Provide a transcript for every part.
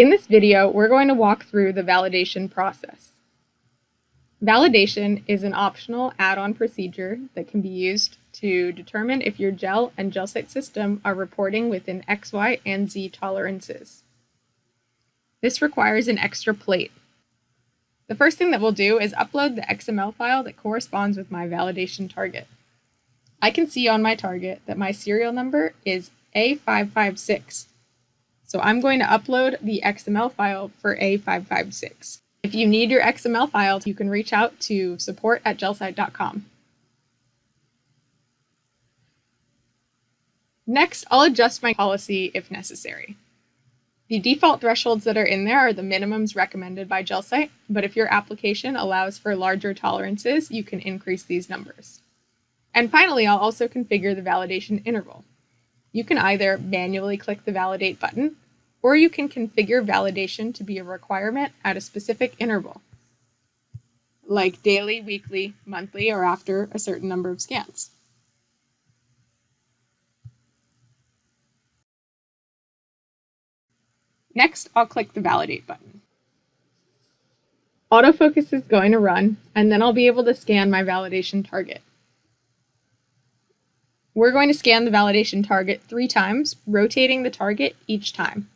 In this video, we're going to walk through the validation process. Validation is an optional add-on procedure that can be used to determine if your gel and GelSight system are reporting within X, Y, and Z tolerances. This requires an extra plate. The first thing that we'll do is upload the XML file that corresponds with my validation target. I can see on my target that my serial number is A556. So I'm going to upload the XML file for A556. If you need your XML file, you can reach out to support@gelsight.com. Next, I'll adjust my policy if necessary. The default thresholds that are in there are the minimums recommended by GelSight, but if your application allows for larger tolerances, you can increase these numbers. And finally, I'll also configure the validation interval. You can either manually click the validate button, or you can configure validation to be a requirement at a specific interval, like daily, weekly, monthly, or after a certain number of scans. Next, I'll click the validate button. Autofocus is going to run, and then I'll be able to scan my validation target. We're going to scan the validation target 3 times, rotating the target each time.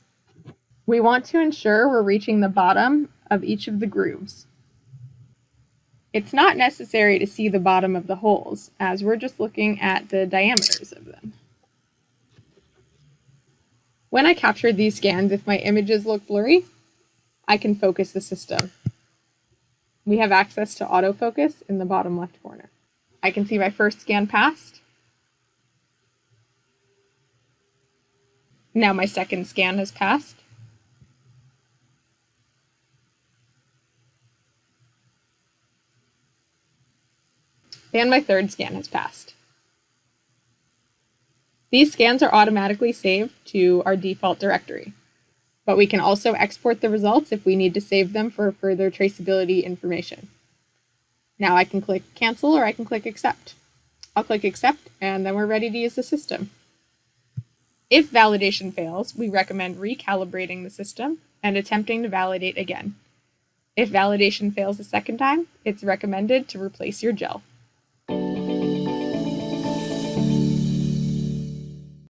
We want to ensure we're reaching the bottom of each of the grooves. It's not necessary to see the bottom of the holes, as we're just looking at the diameters of them. When I capture these scans, if my images look blurry, I can focus the system. We have access to autofocus in the bottom left corner. I can see my first scan passed. Now my second scan has passed. And my third scan has passed. These scans are automatically saved to our default directory, but we can also export the results if we need to save them for further traceability information. Now I can click cancel or I can click accept. I'll click accept and then we're ready to use the system. If validation fails, we recommend recalibrating the system and attempting to validate again. If validation fails a second time, it's recommended to replace your gel.